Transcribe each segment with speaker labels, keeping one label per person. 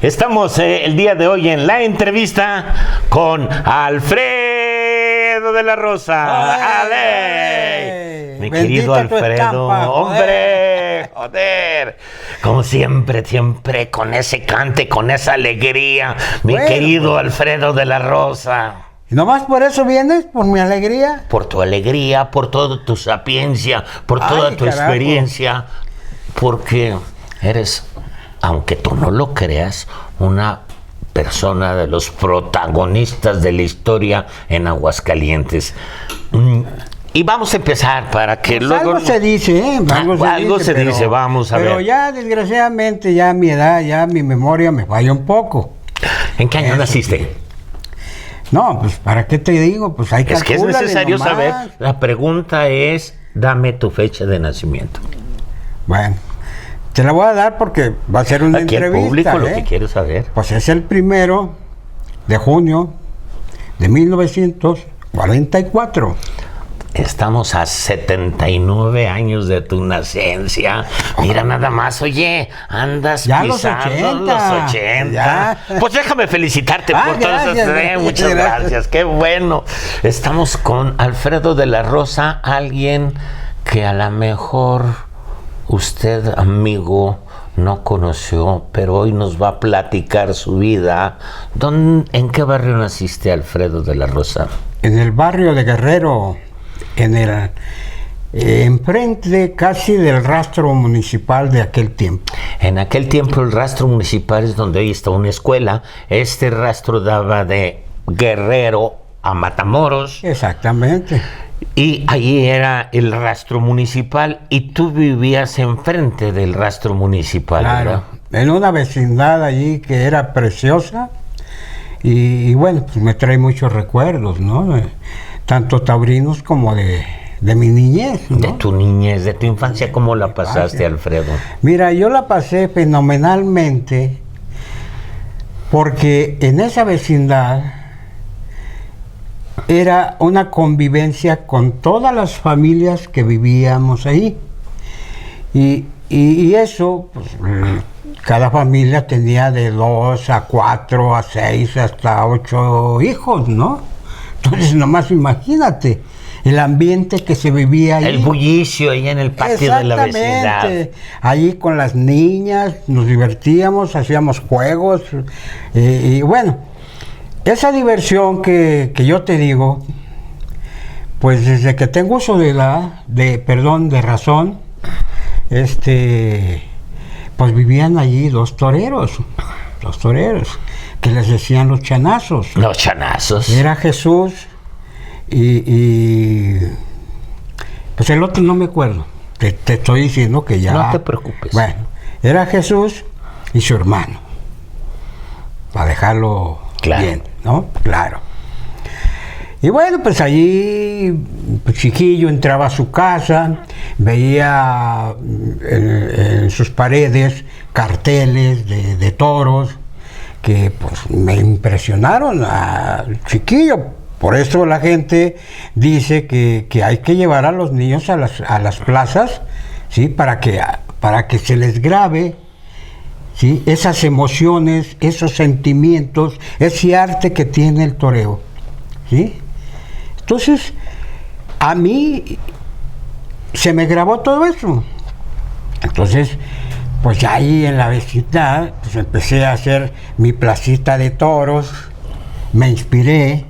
Speaker 1: Estamos el día de hoy en la entrevista con Alfredo de la Rosa. ¡Ale! Mi querido Alfredo, hombre, joder. Como siempre con ese cante, con esa alegría, mi querido Alfredo de la Rosa.
Speaker 2: ¿Y nomás por eso vienes? ¿Por mi alegría?
Speaker 1: Por tu alegría, por toda tu sapiencia, por toda tu experiencia, porque eres, aunque tú no lo creas, una persona de los protagonistas de la historia en Aguascalientes. Y vamos a empezar para que
Speaker 2: pues
Speaker 1: luego...
Speaker 2: Algo se dice, ¿eh?
Speaker 1: Algo se dice, vamos a ver.
Speaker 2: Pero ya, desgraciadamente, ya a mi edad, ya mi memoria me falla un poco.
Speaker 1: ¿En qué año naciste?
Speaker 2: No, pues, ¿para qué te digo? Pues hay que...
Speaker 1: Es que es necesario saber. La pregunta es, dame tu fecha de nacimiento.
Speaker 2: Bueno, te la voy a dar porque va a ser una entrevista.
Speaker 1: Aquí el público lo que quiere saber.
Speaker 2: Pues es el 1 de junio de 1944.
Speaker 1: Estamos a 79 años de tu nacencia. Mira nada más, oye, andas
Speaker 2: ya
Speaker 1: pisando los 80.
Speaker 2: Ya.
Speaker 1: Pues déjame felicitarte por todas esas... Muchas gracias, qué bueno. Estamos con Alfredo de la Rosa, alguien que a lo mejor usted, amigo, no conoció, pero hoy nos va a platicar su vida. ¿En qué barrio naciste, Alfredo de la Rosa?
Speaker 2: En el barrio de Guerrero. Enfrente casi del rastro municipal de aquel tiempo.
Speaker 1: En aquel tiempo el rastro municipal es donde hoy está una escuela. Este rastro daba de Guerrero a Matamoros.
Speaker 2: Exactamente.
Speaker 1: Y allí era el rastro municipal y tú vivías enfrente del rastro municipal,
Speaker 2: claro,
Speaker 1: ¿verdad?
Speaker 2: En una vecindad allí que era preciosa y bueno, pues me trae muchos recuerdos, ¿no? Tanto taurinos como de mi niñez, ¿no?
Speaker 1: De tu niñez, de tu infancia, ¿cómo la pasaste, Alfredo?
Speaker 2: Mira, yo la pasé fenomenalmente porque en esa vecindad era una convivencia con todas las familias que vivíamos ahí. Y eso, pues, cada familia tenía de 2 a 4 a 6 hasta 8 hijos, ¿no? Entonces, nomás imagínate el ambiente que se vivía ahí.
Speaker 1: El bullicio ahí en el patio de la vecindad.
Speaker 2: Allí con las niñas nos divertíamos, hacíamos juegos. Y bueno, esa diversión que yo te digo, pues desde que tengo uso de razón, pues vivían allí dos toreros, que les decían los chanazos.
Speaker 1: Los chanazos.
Speaker 2: Era Jesús y pues el otro no me acuerdo. Te estoy diciendo que ya...
Speaker 1: No te preocupes.
Speaker 2: Bueno, era Jesús y su hermano. Para dejarlo bien, ¿no? Claro. Y bueno, pues allí, pues, chiquillo, entraba a su casa, veía en sus paredes carteles de toros que pues me impresionaron al chiquillo. Por eso la gente dice que hay que llevar a los niños a las plazas, ¿sí? Para que se les grabe, ¿sí? Esas emociones, esos sentimientos, ese arte que tiene el toreo, ¿sí? Entonces, a mí se me grabó todo eso. Entonces, pues ya ahí en la vecindad, pues empecé a hacer mi placita de toros, me inspiré,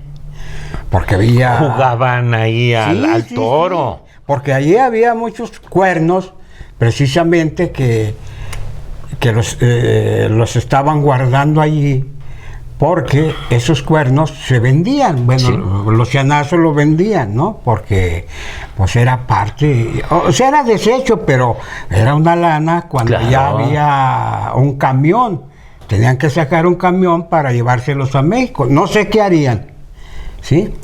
Speaker 2: porque había...
Speaker 1: Jugaban ahí al toro.
Speaker 2: Sí, porque allí había muchos cuernos, precisamente, que los estaban guardando allí, porque esos cuernos se vendían. Bueno, sí. Los chanazos los vendían, ¿no? Porque pues era parte, o sea, era desecho, pero era una lana cuando claro. Ya había un camión. Tenían que sacar un camión para llevárselos a México. No sé qué harían, ¿sí?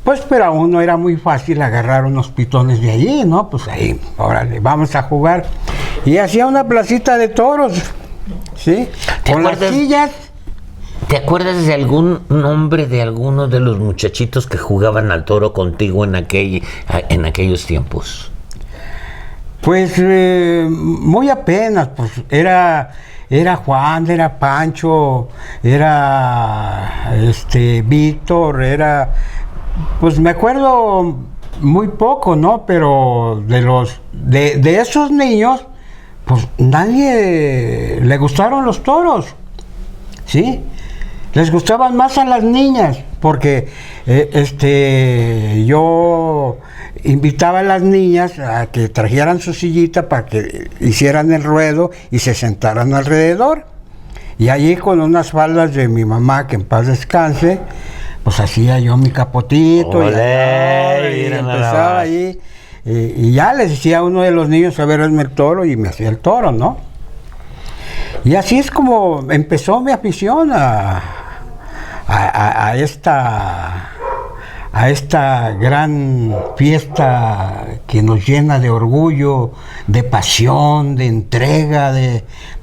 Speaker 2: Pues, pero aún no era muy fácil agarrar unos pitones de allí, ¿no? Pues ahí, órale, vamos a jugar. Y hacía una placita de toros, ¿sí? Con las sillas.
Speaker 1: ¿Te acuerdas de algún nombre de alguno de los muchachitos que jugaban al toro contigo en aquellos tiempos?
Speaker 2: Pues muy apenas, pues era era Juan, era Pancho, era Víctor, pues me acuerdo muy poco, ¿no? Pero de esos niños, pues nadie le gustaron los toros, ¿sí? Les gustaban más a las niñas, porque yo invitaba a las niñas a que trajeran su sillita para que hicieran el ruedo y se sentaran alrededor. Y allí con unas faldas de mi mamá, que en paz descanse, pues hacía yo mi capotito.
Speaker 1: Olé,
Speaker 2: y empezaba ahí. Y ya les decía a uno de los niños, a ver, hazme el toro, y me hacía el toro, ¿no? Y así es como empezó mi afición a esta gran fiesta que nos llena de orgullo, de pasión, de entrega,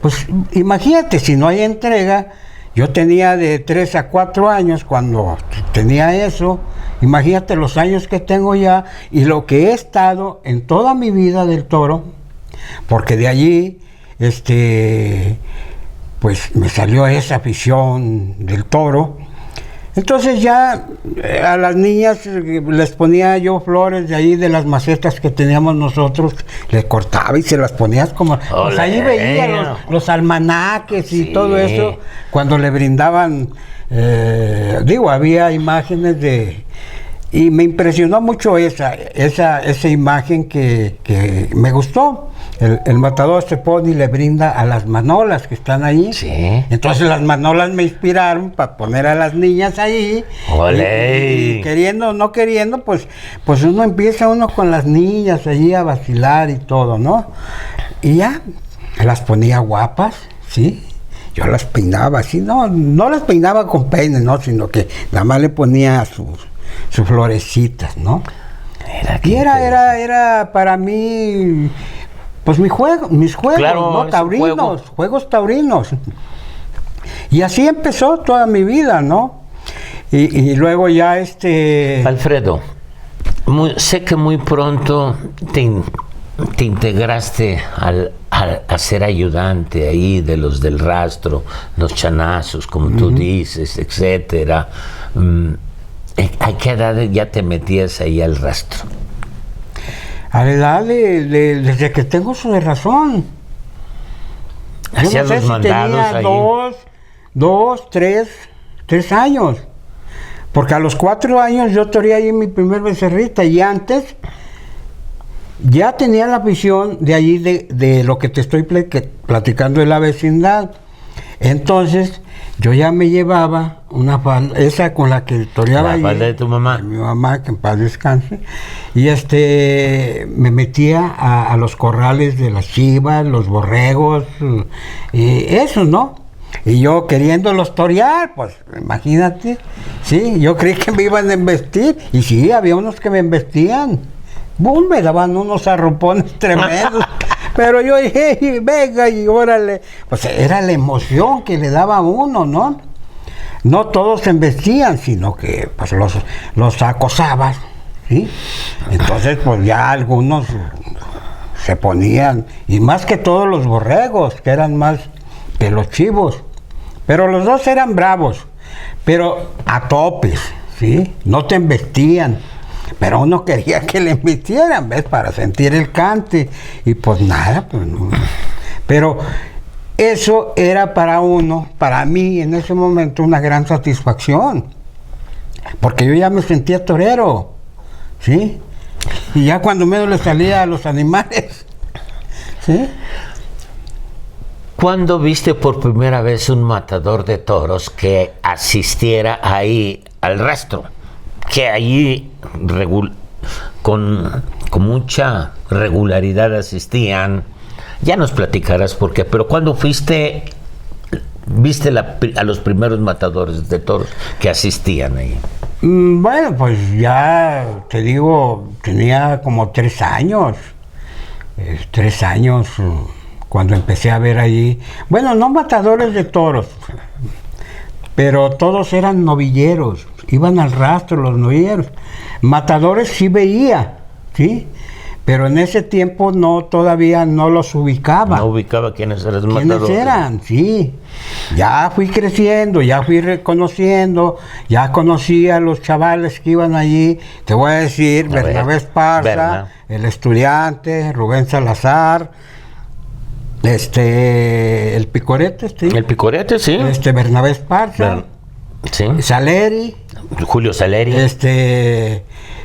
Speaker 2: pues imagínate, si no hay entrega, yo tenía de 3 a 4 años cuando tenía eso, imagínate los años que tengo ya y lo que he estado en toda mi vida del toro, porque de allí, pues me salió esa afición del toro. Entonces ya a las niñas les ponía yo flores de ahí de las macetas que teníamos nosotros, les cortaba y se las ponías como... Pues ahí veía los almanaques y todo eso, cuando le brindaban, había imágenes de... Y me impresionó mucho esa imagen que me gustó. El matador se pone y le brinda a las manolas que están ahí.
Speaker 1: Sí.
Speaker 2: Entonces las manolas me inspiraron para poner a las niñas ahí. Y queriendo o no queriendo, pues empieza con las niñas allí a vacilar y todo, ¿no? Y ya, las ponía guapas, ¿sí? Yo las peinaba así, no las peinaba con peine, ¿no? Sino que nada más le ponía sus florecitas, ¿no? Era para mí, pues mis juegos,
Speaker 1: claro,
Speaker 2: ¿no? Taurinos, juegos taurinos. Y así empezó toda mi vida, ¿no? Y luego ya
Speaker 1: Alfredo, sé que muy pronto te integraste a ser ayudante ahí de los del rastro, los chanazos, como tú dices, etcétera. ¿A qué edad ya te metías ahí al rastro?
Speaker 2: A la edad desde que tengo uso de razón.
Speaker 1: Hacías los mandados
Speaker 2: tenía
Speaker 1: ahí.
Speaker 2: 3 años. Porque a los 4 años yo toreé ahí mi primer becerrita, y antes ya tenía la visión de allí de lo que te estoy platicando de la vecindad. Entonces yo ya me llevaba una falda, esa con la que toreaba
Speaker 1: la falda de tu mamá.
Speaker 2: De mi mamá, que en paz descanse, y me metía a los corrales de las chivas, los borregos, y eso, ¿no? Y yo queriéndolos torear, pues imagínate, sí, yo creí que me iban a embestir, y sí, había unos que me embestían, me daban unos arropones tremendos. Pero yo dije, venga y órale. Pues era la emoción que le daba a uno, ¿no? No todos se embestían, sino que pues los acosabas, ¿sí? Entonces pues ya algunos se ponían, y más que todos los borregos, que eran más que los chivos. Pero los dos eran bravos, pero a topes, ¿sí? No te embestían. Pero uno quería que le embistieran, ¿ves? Para sentir el cante. Y pues nada, pues no. Pero eso era para mí en ese momento, una gran satisfacción. Porque yo ya me sentía torero, ¿sí? Y ya cuando menos le salía a los animales, ¿sí?
Speaker 1: ¿Cuándo viste por primera vez un matador de toros que asistiera ahí al rastro? Que allí con mucha regularidad asistían. Ya nos platicarás por qué, pero ¿cuándo viste a los primeros matadores de toros que asistían ahí?
Speaker 2: Bueno, pues ya te digo, tenía como 3 años. 3 años cuando empecé a ver ahí. Bueno, no matadores de toros, pero todos eran novilleros, iban al rastro los novilleros. Matadores sí veía, ¿sí? pero en ese tiempo todavía no los ubicaba.
Speaker 1: No ubicaba quiénes eran los
Speaker 2: matadores. ¿Quiénes eran? Sí. Ya fui creciendo, ya fui reconociendo, ya conocí a los chavales que iban allí. Te voy a decir, Bernabé Esparza, el estudiante, Rubén Salazar, el Picorete, ¿sí?
Speaker 1: El Picorete, sí.
Speaker 2: Bernabé Esparza,
Speaker 1: sí.
Speaker 2: Saleri,
Speaker 1: Julio Saleri,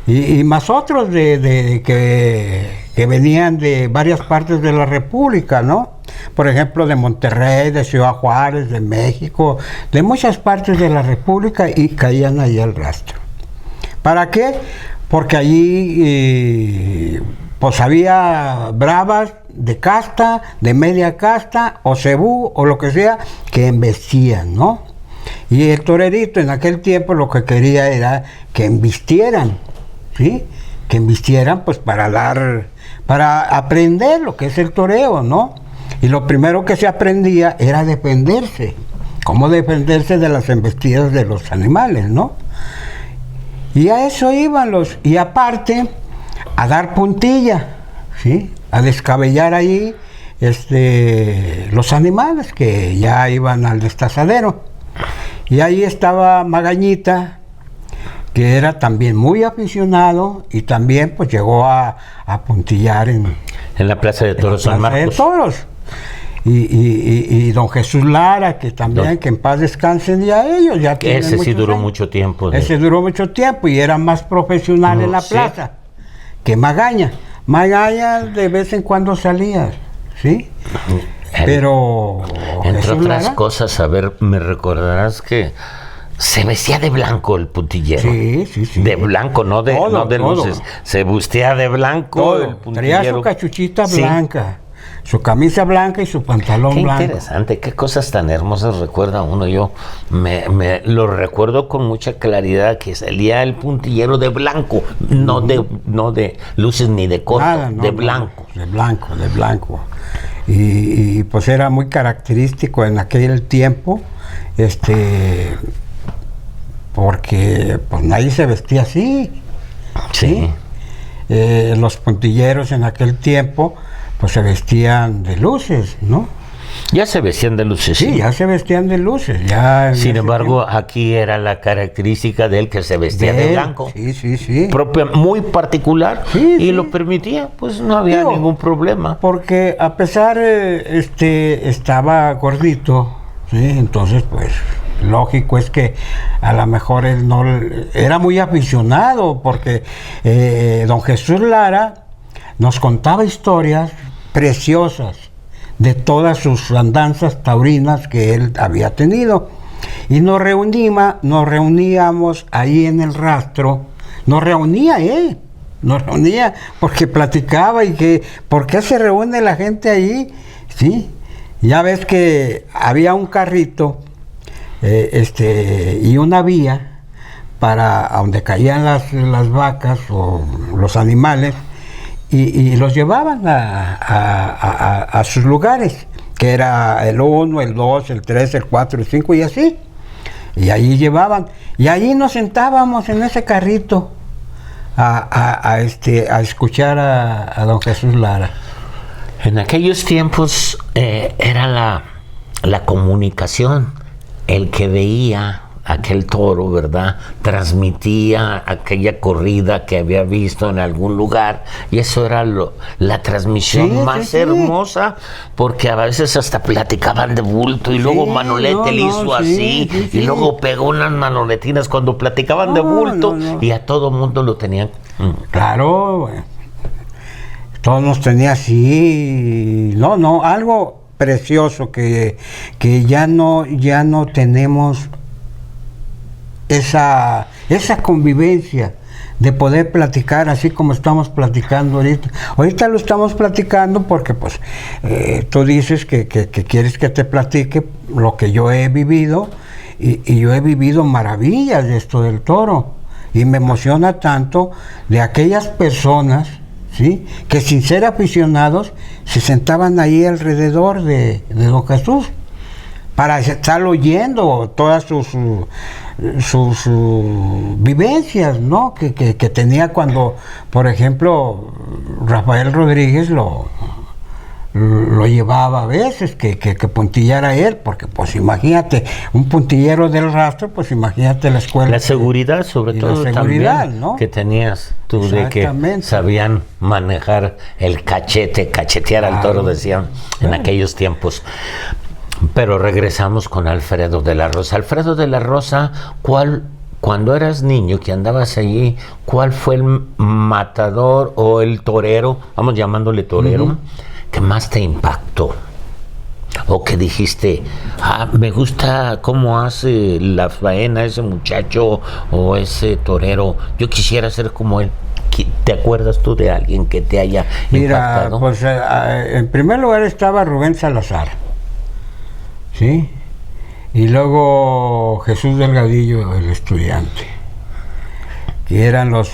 Speaker 2: y más otros que venían de varias partes de la República, ¿no? Por ejemplo, de Monterrey, de Ciudad Juárez, de México, de muchas partes de la República, y caían ahí al rastro. ¿Para qué? Porque allí pues había bravas de casta, de media casta, o cebú, o lo que sea, que embestían, ¿no? Y el torerito en aquel tiempo lo que quería era que embistieran, ¿sí? Que embistieran pues para aprender lo que es el toreo, ¿no? Y lo primero que se aprendía era defenderse, cómo defenderse de las embestidas de los animales, ¿no? Y a eso iban y aparte, a dar puntilla, ¿sí? A descabellar ahí los animales que ya iban al destazadero. Y ahí estaba Magañita, que era también muy aficionado, y también pues llegó a puntillar en
Speaker 1: la Plaza de Toros San Marcos.
Speaker 2: De Toros. Y don Jesús Lara, que también, que en paz descansen ya ellos. Ya
Speaker 1: ese sí duró mucho tiempo.
Speaker 2: Ese duró mucho tiempo y era más profesional en la plaza que Magaña. Magaña de vez en cuando salía, ¿sí? Pero
Speaker 1: entre otras cosas, a ver, me recordarás que se vestía de blanco el puntillero.
Speaker 2: Sí, sí, sí.
Speaker 1: De blanco, no de luces. Se vestía de blanco
Speaker 2: todo.
Speaker 1: El puntillero.
Speaker 2: Traía su cachuchita blanca, su camisa blanca y su pantalón blanco.
Speaker 1: Qué interesante, qué cosas tan hermosas recuerda uno. Yo me lo recuerdo con mucha claridad, que salía el puntillero de blanco, no de luces ni de corto, de blanco.
Speaker 2: De blanco. Y pues era muy característico en aquel tiempo, porque pues nadie se vestía así.
Speaker 1: Sí.
Speaker 2: Los puntilleros en aquel tiempo pues se vestían de luces, ¿no?
Speaker 1: Ya se vestían de luces.
Speaker 2: Sí, ya se vestían de luces.
Speaker 1: Sin embargo, aquí era la característica de él que se vestía de blanco.
Speaker 2: Sí.
Speaker 1: Propia, muy particular. Y lo permitía, pues no había ningún problema.
Speaker 2: Porque a pesar, estaba gordito, ¿sí? Entonces, pues, lógico es que a lo mejor él no era muy aficionado, porque don Jesús Lara nos contaba historias preciosas de todas sus andanzas taurinas que él había tenido. Y nos reuníamos ahí en el rastro, nos reunía porque platicaba y que, ¿por qué se reúne la gente ahí? Sí, ya ves que había un carrito y una vía para donde caían las vacas o los animales, y los llevaban a sus lugares, que era el 1, el 2, el 3, el 4, el 5 y así. Y allí llevaban, y allí nos sentábamos en ese carrito a escuchar a don Jesús Lara.
Speaker 1: En aquellos tiempos era la comunicación, el que veía aquel toro, ¿verdad? Transmitía aquella corrida que había visto en algún lugar, y eso era la transmisión más hermosa, porque a veces hasta platicaban de bulto, y luego Manolete le hizo así, y luego pegó unas manoletinas cuando platicaban de bulto, y a todo mundo lo tenían.
Speaker 2: Claro, todos nos tenía así, algo precioso que ya no tenemos esa convivencia de poder platicar así como estamos platicando ahorita. Ahorita lo estamos platicando porque pues tú dices que quieres que te platique lo que yo he vivido, y yo he vivido maravillas de esto del toro, y me emociona tanto de aquellas personas, ¿sí?, que sin ser aficionados se sentaban ahí alrededor de don Jesús para estar oyendo todas sus vivencias, ¿no? Que tenía cuando, por ejemplo, Rafael Rodríguez lo llevaba a veces, que puntillara él, porque pues imagínate, un puntillero del rastro, pues imagínate la escuela.
Speaker 1: La seguridad, sobre todo,
Speaker 2: la seguridad,
Speaker 1: también,
Speaker 2: ¿no?
Speaker 1: que tenías tú, de que sabían manejar el cachetear al toro, decían en aquellos tiempos. Pero regresamos con Alfredo de la Rosa. Alfredo de la Rosa, cuando eras niño, que andabas allí, ¿cuál fue el matador o el torero, vamos llamándole torero, que más te impactó? O que dijiste, me gusta cómo hace la faena ese muchacho o ese torero, yo quisiera ser como él. ¿Te acuerdas tú de alguien que te haya impactado?
Speaker 2: Mira, pues en primer lugar estaba Rubén Salazar, ¿sí? Y luego Jesús Delgadillo, el estudiante, que eran los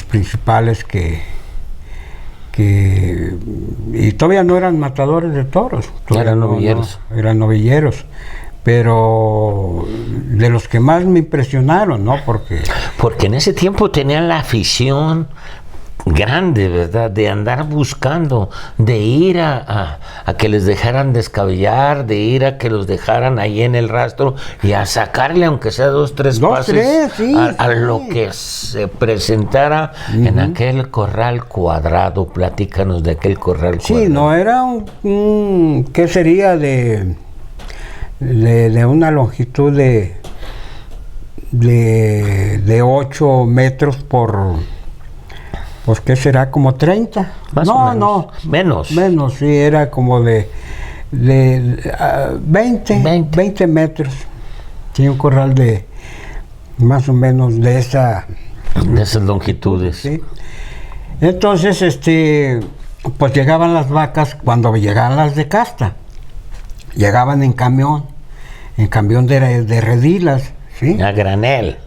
Speaker 2: principales y todavía no eran matadores de toros,
Speaker 1: eran novilleros.
Speaker 2: No, eran novilleros, pero de los que más me impresionaron, ¿no? Porque
Speaker 1: en ese tiempo tenían la afición grande, ¿verdad? De andar buscando, de ir a que les dejaran descabellar, de ir a que los dejaran ahí en el rastro y a sacarle, aunque sea 2, 3 pases, a lo que se presentara en aquel corral cuadrado. Platícanos de aquel corral cuadrado.
Speaker 2: Sí, no, era ¿qué sería? De una longitud de 8 metros por... Pues, ¿qué será? ¿Como 30?
Speaker 1: Más o menos.
Speaker 2: Menos, sí, era como de 20 metros. Sí, un corral de más o menos de esas
Speaker 1: longitudes.
Speaker 2: Sí. Entonces, pues llegaban las vacas, cuando llegaban las de casta, llegaban en camión de redilas, ¿sí?
Speaker 1: A granel.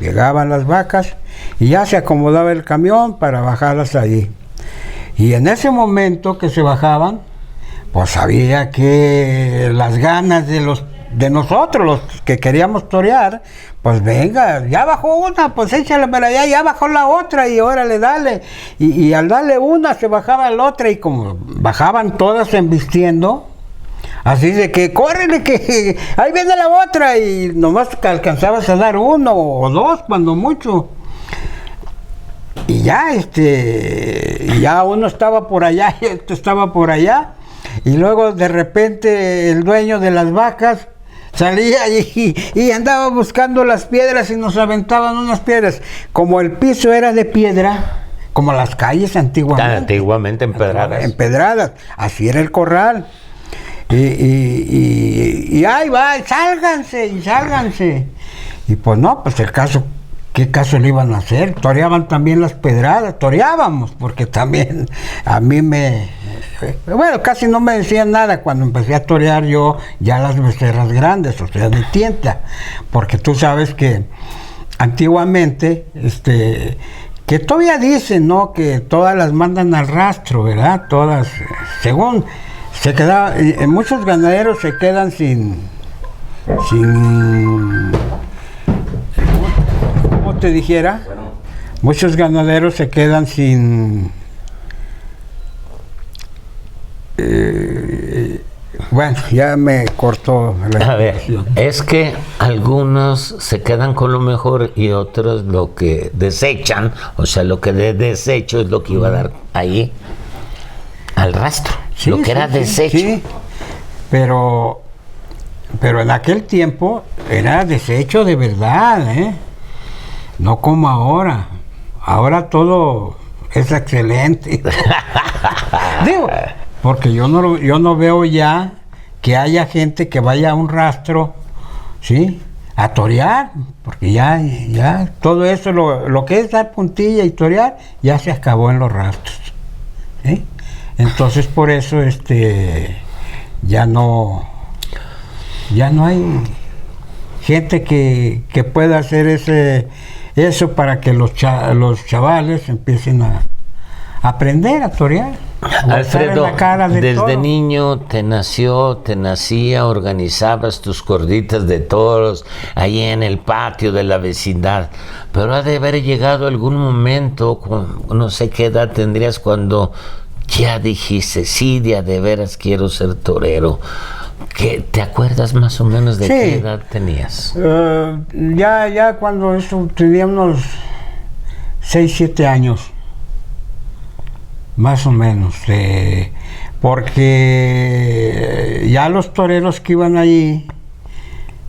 Speaker 2: Llegaban las vacas y ya se acomodaba el camión para bajarlas allí. Y en ese momento que se bajaban, pues había que las ganas de nosotros, los que queríamos torear, pues venga, ya bajó una, pues échale para allá, ya bajó la otra y órale, dale. Y al darle una se bajaba la otra y como bajaban todas embistiendo, así de que córrele, que ahí viene la otra, y nomás alcanzabas a dar 1 o 2 cuando mucho. Y ya ya uno estaba por allá y otro estaba por allá, y luego de repente el dueño de las vacas salía y andaba buscando las piedras y nos aventaban unas piedras. Como el piso era de piedra, como las calles antiguamente empedradas, así era el corral. Y ahí va, sálganse. Y pues no, pues el caso, ¿qué caso le iban a hacer? Toreaban también las pedradas, toreábamos, porque también a mí bueno, casi no me decían nada cuando empecé a torear yo ya las becerras grandes, o sea, de tienda, porque tú sabes que antiguamente, que todavía dicen, ¿no? Que todas las mandan al rastro, ¿verdad? Todas, según... muchos ganaderos se quedan sin ¿cómo te dijera? Muchos ganaderos se quedan sin bueno, ya me cortó la...
Speaker 1: A ver, es que algunos se quedan con lo mejor y otros lo que desechan, o sea, lo que de desecho es lo que iba a dar ahí al rastro. Sí, lo que era desecho.
Speaker 2: Sí, pero en aquel tiempo era desecho de verdad, no como ahora. Ahora todo es excelente. Digo, porque yo no veo ya que haya gente que vaya a un rastro, ¿sí? A torear, porque ya todo eso, lo que es dar puntilla y torear, ya se acabó en los rastros, ¿sí? Entonces por eso ya no hay gente que pueda hacer eso para que los chavales empiecen a aprender a torear.
Speaker 1: Alfredo, desde niño te nacía, organizabas tus corridas de toros ahí en el patio de la vecindad, pero ha de haber llegado algún momento, no sé qué edad tendrías, cuando ya dijiste, sí, de veras quiero ser torero. ¿Te acuerdas más o menos de qué edad tenías?
Speaker 2: Ya cuando eso tenía unos 6, 7 años. Más o menos, porque ya los toreros que iban allí,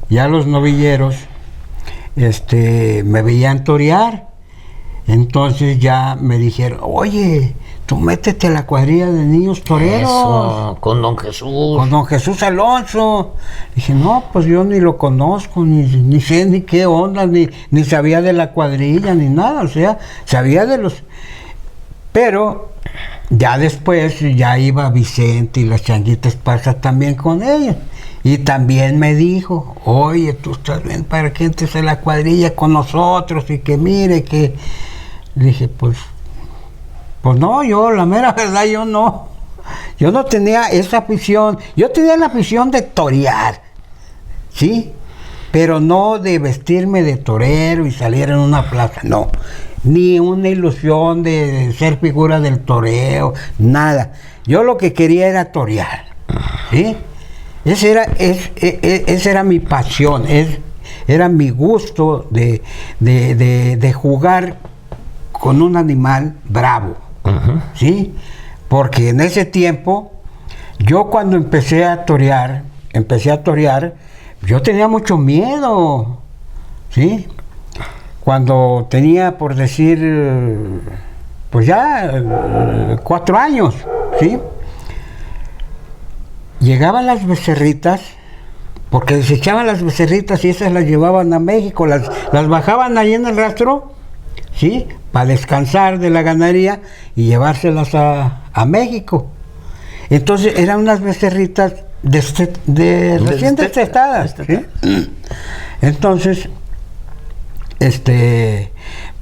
Speaker 2: ya los novilleros, me veían torear. Entonces ya me dijeron, oye, tú métete a la cuadrilla de niños toreros.
Speaker 1: Eso, con don Jesús.
Speaker 2: Con don Jesús Alonso. Dije, no, pues yo ni lo conozco, ni sé ni qué onda, ni sabía de la cuadrilla, ni nada. O sea, sabía de los... Pero ya después ya iba Vicente y las Changuitas Esparza también con ellos. Y también me dijo, oye, tú estás bien para que entres a la cuadrilla con nosotros y que mire que... Le dije, pues no, yo, la mera verdad, yo no tenía esa afición. Yo tenía la afición de torear, ¿sí? Pero no de vestirme de torero y salir en una plaza, no. Ni una ilusión de ser figura del toreo, nada. Yo lo que quería era torear, ¿sí? Esa era mi pasión, era mi gusto de jugar con un animal bravo, ¿sí? Porque en ese tiempo, yo cuando empecé a torear, yo tenía mucho miedo, ¿sí? Cuando tenía, por decir, pues ya 4 años, ¿sí? Llegaban las becerritas, porque desechaban las becerritas y esas las llevaban a México, las bajaban ahí en el rastro, ¿sí? Para descansar de la ganadería y llevárselas a México. Entonces eran unas becerritas recién destetadas, ¿sí? Entonces,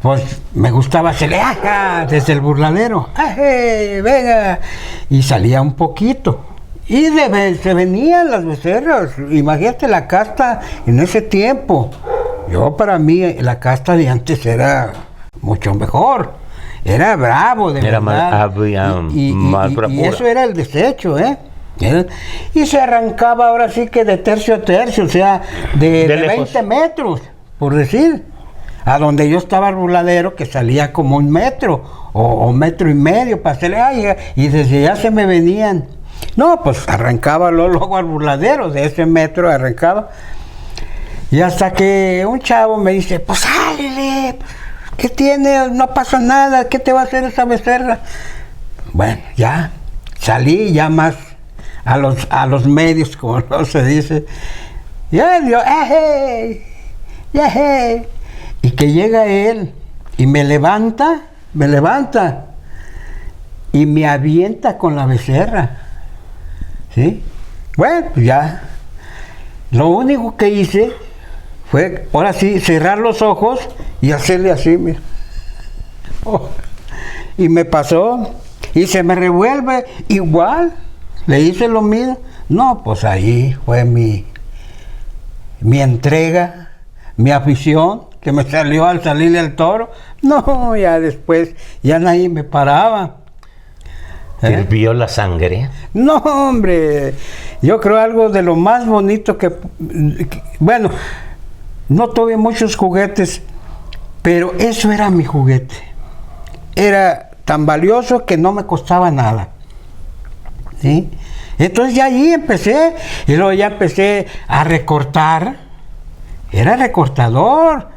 Speaker 2: pues me gustaba hacerle desde el burladero, venga, y salía un poquito. Y se venían las becerras, imagínate la casta en ese tiempo. Para mí la casta de antes era mucho mejor, era bravo, de verdad. Y eso era el desecho, y se arrancaba ahora sí que de tercio a tercio, o sea, de 20 metros, por decir, a donde yo estaba el burladero, que salía como 1 metro, o 1,5 metros, para hacerle, y desde allá se me venían. No, pues arrancaba luego al burladero, de ese metro arrancaba. Y hasta que un chavo me dice, pues sálele, ¿qué tiene? No pasa nada, ¿qué te va a hacer esa becerra? Bueno, ya salí ya más a los medios, como no se dice. Ya yo, y que llega él y me levanta y me avienta con la becerra, ¿sí? Bueno, pues ya. Lo único que hice fue, ahora sí, cerrar los ojos y hacerle así, mira. Y me pasó, y se me revuelve igual, le hice lo mismo. No, pues ahí fue mi entrega, mi afición, que me salió al salirle al toro. No, ya después, ya nadie me paraba.
Speaker 1: ¿Te hirvió la sangre?
Speaker 2: No, hombre, yo creo algo de lo más bonito bueno, no tuve muchos juguetes, pero eso era mi juguete. Era tan valioso que no me costaba nada, ¿sí? Entonces ya ahí empecé, y luego ya empecé a recortar. Era recortador,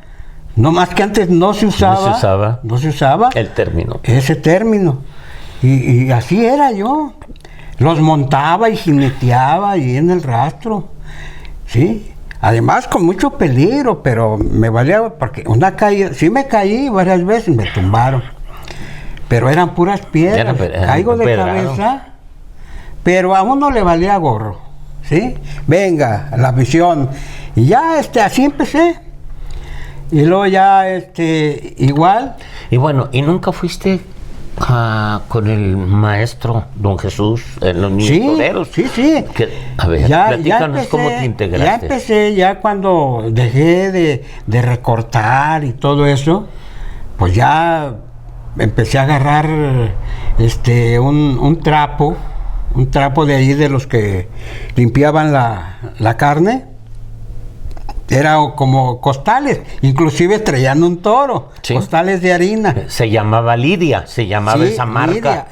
Speaker 2: no más que antes no se usaba
Speaker 1: el término.
Speaker 2: Ese término. Y así era yo. Los montaba y jineteaba ahí en el rastro, ¿sí? Además con mucho peligro, pero me valía, porque una caída, sí me caí varias veces, me tumbaron. Pero eran puras piedras, caigo de cabeza, pero a uno le valía gorro, ¿sí? Venga, la visión. Y ya así empecé. Y luego ya igual.
Speaker 1: Y bueno, ¿y nunca fuiste con el maestro Don Jesús en los niños toreros.
Speaker 2: Sí.
Speaker 1: A ver, platícanos cómo te integraste.
Speaker 2: Ya empecé, ya cuando dejé de recortar y todo eso, pues ya empecé a agarrar un trapo de ahí de los que limpiaban la carne. Era como costales, inclusive traían un toro, costales de harina.
Speaker 1: Se llamaba Lidia, esa marca. Lidia,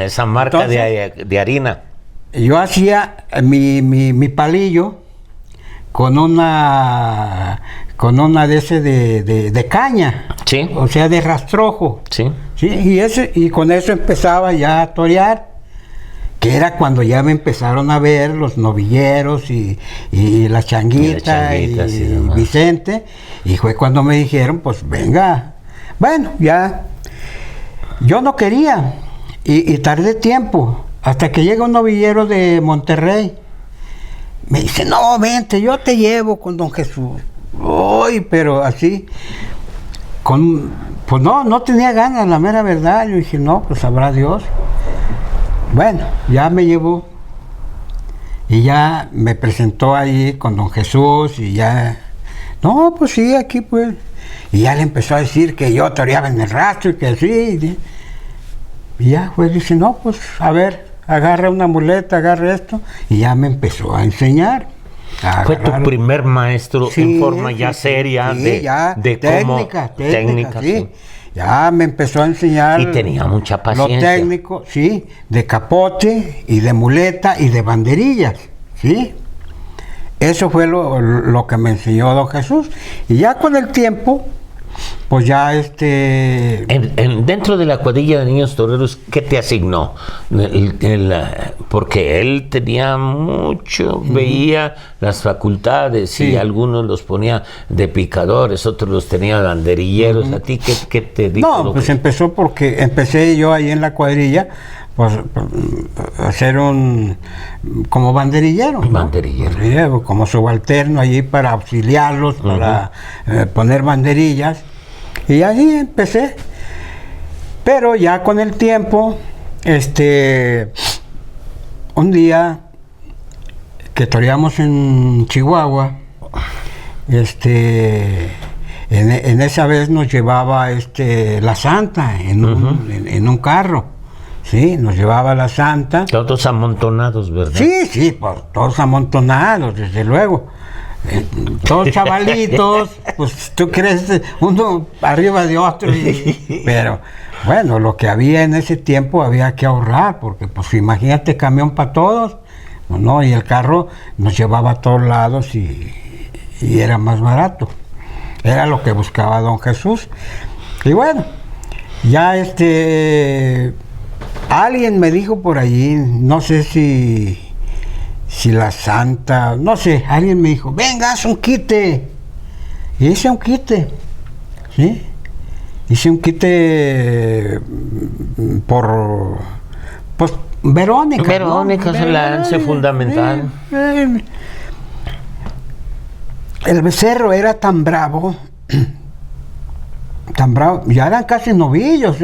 Speaker 1: esa marca. Entonces, de harina.
Speaker 2: Yo hacía mi palillo con una de caña.
Speaker 1: Sí.
Speaker 2: O sea, de rastrojo.
Speaker 1: Sí.
Speaker 2: Sí, y con eso empezaba ya a torear. Que era cuando ya me empezaron a ver los novilleros y la Changuita y Vicente, y fue cuando me dijeron, pues venga. Bueno, ya, yo no quería, y tardé tiempo, hasta que llega un novillero de Monterrey. Me dice, no, vente, yo te llevo con Don Jesús. Uy, pero así, pues no tenía ganas, la mera verdad. Yo dije, no, pues sabrá Dios. Bueno, ya me llevó y ya me presentó ahí con Don Jesús y ya, no, pues sí, aquí pues. Y ya le empezó a decir que yo toreaba en el rastro y que así. Y ya, pues dice, no, pues a ver, agarra una muleta, agarra esto. Y ya me empezó a enseñar.
Speaker 1: ¿Fue tu primer maestro en forma ya seria de
Speaker 2: técnica, sí. Ya me empezó a enseñar.
Speaker 1: Y tenía mucha paciencia.
Speaker 2: Lo técnico, sí, de capote y de muleta y de banderillas, sí. Eso fue lo que me enseñó Don Jesús. Y ya con el tiempo, pues ya
Speaker 1: dentro de la cuadrilla de niños toreros, ¿qué te asignó? Porque él tenía mucho, veía las facultades, sí. Y algunos los ponía de picadores, otros los tenía banderilleros. ¿A ti qué te dijo?
Speaker 2: No, pues empezó porque empecé yo ahí en la cuadrilla, pues a hacer como banderillero, ¿no? Banderillero, como subalterno allí para auxiliarlos, para poner banderillas. Y así empecé. Pero ya con el tiempo, un día que toreamos en Chihuahua, en esa vez nos llevaba la Santa en un carro. Sí, nos llevaba la Santa.
Speaker 1: Todos amontonados, ¿verdad?
Speaker 2: Sí, pues, todos amontonados, desde luego. Todos chavalitos, pues tú crees uno arriba de otro, pero bueno, lo que había en ese tiempo había que ahorrar, porque pues imagínate camión para todos, ¿no? Y el carro nos llevaba a todos lados y era más barato. Era lo que buscaba Don Jesús. Y bueno, ya alguien me dijo por allí, no sé si la Santa, no sé, alguien me dijo, venga, haz un quite. Y hice un quite, ¿sí? Hice un quite por, pues, Verónica.
Speaker 1: Verónica, ¿no? Es la lance fundamental.
Speaker 2: El becerro era tan bravo, ya eran casi novillos,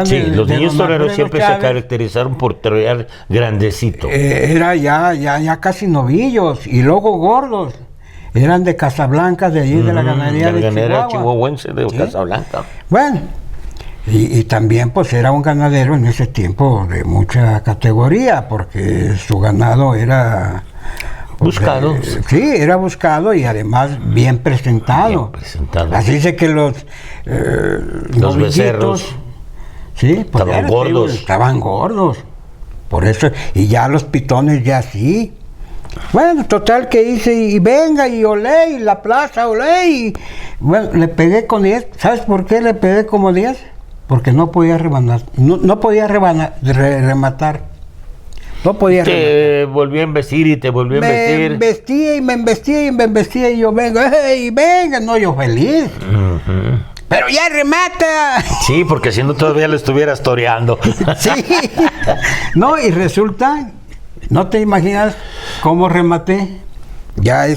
Speaker 1: Sí, los niños toreros siempre se caracterizaron por torear grandecito.
Speaker 2: Era ya casi novillos y luego gordos. Eran de Casablanca, de allí, de la ganadería de Chihuahua.
Speaker 1: Chihuahuense de Casablanca.
Speaker 2: Bueno, y también pues era un ganadero en ese tiempo de mucha categoría, porque su ganado era
Speaker 1: buscado.
Speaker 2: Sí, era buscado y además bien presentado. Así dice que los
Speaker 1: becerros,
Speaker 2: sí, pues estaban gordos. Por eso, y ya los pitones ya sí. Bueno, total que hice, y venga, y olé, y la plaza, olé, y bueno, le pegué con 10. ¿Sabes por qué le pegué como 10? Porque no podía rematar. No podía rematar. No podía rematar.
Speaker 1: Te volví a embestir y te volví a embestir.
Speaker 2: Me embestía, y yo venga, no, yo feliz. Pero ya remata.
Speaker 1: Sí, porque si no todavía lo estuvieras toreando.
Speaker 2: Sí. No, y resulta, no te imaginas cómo rematé. Ya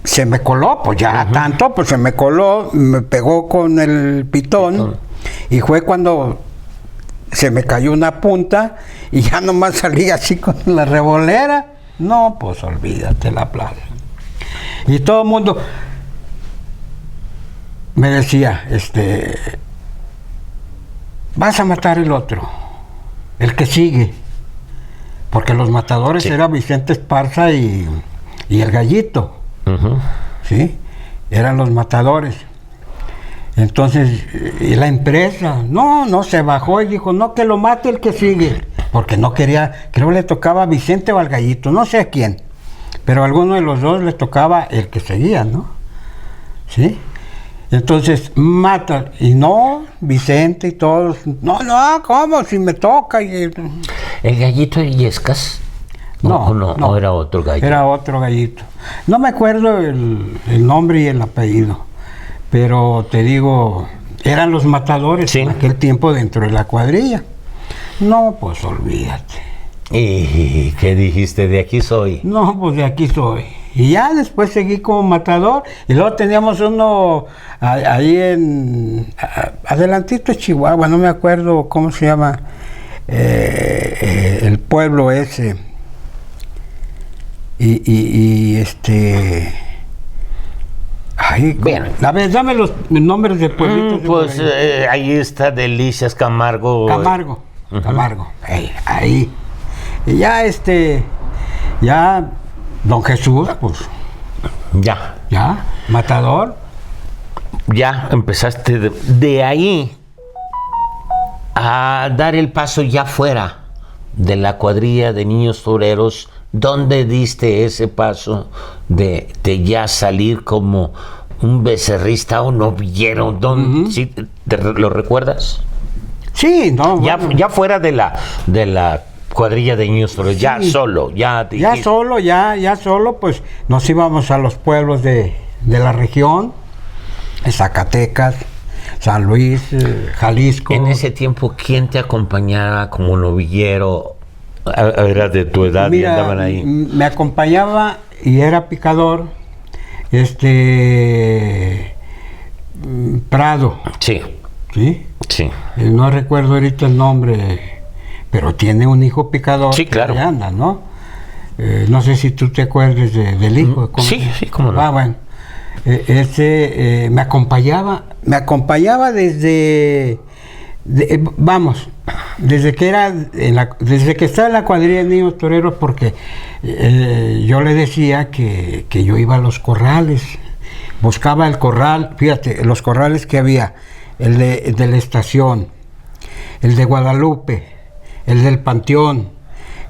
Speaker 2: se me coló, pues ya tanto, pues se me coló, me pegó con el pitón y fue cuando se me cayó una punta y ya nomás salí así con la revolera. No, pues olvídate la plaza. Y todo el mundo me decía, vas a matar el otro, el que sigue. Porque los matadores eran Vicente Esparza y el Gallito. ¿Sí? Eran los matadores. Entonces, y la empresa, no se bajó y dijo, no, que lo mate el que sigue. Porque no quería, creo que le tocaba a Vicente o al Gallito, no sé a quién. Pero a alguno de los dos le tocaba el que seguía, ¿no? ¿Sí? Entonces, mata. Y no, Vicente y todos, no, ¿cómo? Si me toca. ¿El
Speaker 1: Gallito de Illescas? No, era otro Gallito.
Speaker 2: Era otro Gallito. No me acuerdo el nombre y el apellido, pero te digo, eran los matadores en aquel tiempo dentro de la cuadrilla. No, pues olvídate.
Speaker 1: ¿Y qué dijiste? ¿De aquí soy?
Speaker 2: No, pues de aquí soy. Y ya después seguí como matador, y luego teníamos uno ahí adelantito de Chihuahua, no me acuerdo cómo se llama el pueblo ese.
Speaker 1: Bien.
Speaker 2: A ver, dame los nombres de pueblitos.
Speaker 1: Pues ahí está Delicias, Camargo.
Speaker 2: Camargo. Ahí. Y ya ya Don Jesús, pues. Ya, matador.
Speaker 1: Ya empezaste de ahí a dar el paso ya fuera de la cuadrilla de niños toreros. ¿Dónde diste ese paso de ya salir como un becerrista o novillero? ¿Sí, lo recuerdas?
Speaker 2: Sí, no.
Speaker 1: Ya fuera de la cuadrilla de niños toreros, ya solo, ya
Speaker 2: solo, pues nos íbamos a los pueblos de la región, Zacatecas, San Luis, Jalisco.
Speaker 1: En ese tiempo, ¿quién te acompañaba como novillero? Era de tu edad.
Speaker 2: Mira,
Speaker 1: y andaban ahí.
Speaker 2: Me acompañaba y era picador, Prado.
Speaker 1: Sí.
Speaker 2: No recuerdo ahorita el nombre, pero tiene un hijo picador.
Speaker 1: Sí, claro.
Speaker 2: Que anda, ¿no? No sé si tú te acuerdas del hijo.
Speaker 1: Sí, cómo no.
Speaker 2: Bueno. Me acompañaba desde desde que estaba en la cuadrilla de niños toreros, porque yo le decía que yo iba a los corrales, buscaba el corral, fíjate, los corrales que había, el de la estación, el de Guadalupe, el del Panteón,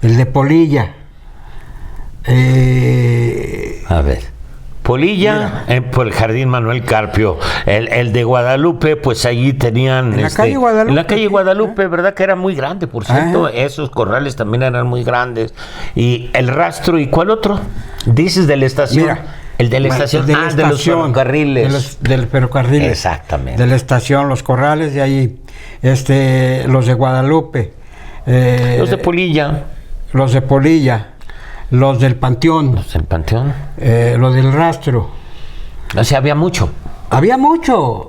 Speaker 2: el de Polilla.
Speaker 1: A ver. Polilla, por el Jardín Manuel Carpio. El de Guadalupe, pues allí tenían...
Speaker 2: En la calle Guadalupe.
Speaker 1: En la calle Guadalupe, ¿verdad? Que era muy grande, por cierto. Esos corrales también eran muy grandes. Y el rastro, ¿y cuál otro? Dices de la estación. Mira, el de la estación. De los ferrocarriles.
Speaker 2: Del ferrocarril.
Speaker 1: Exactamente.
Speaker 2: De la estación, los corrales de allí. Los de Guadalupe.
Speaker 1: Los de Polilla.
Speaker 2: Los del Panteón.
Speaker 1: Los del Panteón.
Speaker 2: Los del rastro.
Speaker 1: O sea, había mucho.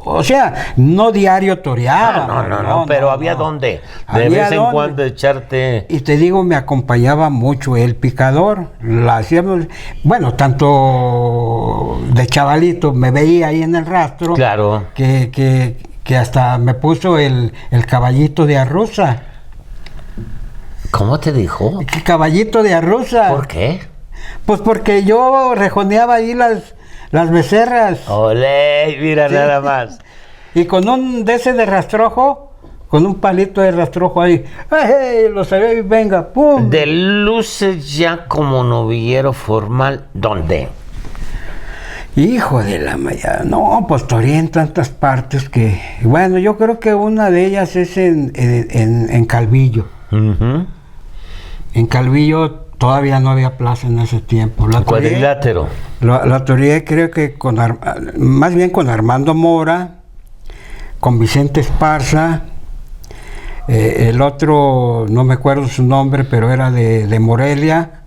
Speaker 2: O sea, no diario toreaba.
Speaker 1: No, pero había donde. De vez en cuando echarte.
Speaker 2: Y te digo, me acompañaba mucho el picador. La hacíamos, bueno, tanto de chavalito me veía ahí en el rastro.
Speaker 1: Claro.
Speaker 2: Que hasta me puso el caballito de Arruza.
Speaker 1: ¿Cómo te dijo?
Speaker 2: El caballito de Arruza.
Speaker 1: ¿Por qué?
Speaker 2: Pues porque yo rejoneaba ahí las becerras.
Speaker 1: ¡Olé! Mira, nada más.
Speaker 2: Y con un de ese de rastrojo, con un palito de rastrojo ahí, ¡ay! Lo sabía y venga, ¡pum!
Speaker 1: De luces ya como novillero formal, ¿dónde?
Speaker 2: Hijo de la maya, no, pues toreé en tantas partes que... Bueno, yo creo que una de ellas es en Calvillo. En Calvillo todavía no había plaza en ese tiempo.
Speaker 1: Cuadrilátero.
Speaker 2: La toreé creo que más bien con Armando Mora, con Vicente Esparza, el otro, no me acuerdo su nombre, pero era de Morelia.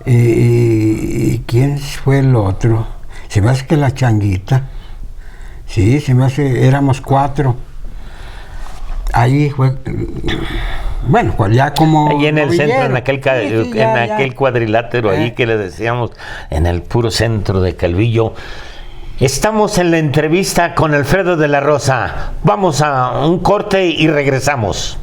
Speaker 2: ¿Y quién fue el otro? Se me hace que la Changuita. Sí, se me hace, éramos 4. Ahí fue, bueno, pues ya como...
Speaker 1: Ahí en el centro, en aquel,
Speaker 2: sí,
Speaker 1: aquel cuadrilátero ahí que le decíamos, en el puro centro de Calvillo. Estamos en la entrevista con Alfredo de la Rosa. Vamos a un corte y regresamos.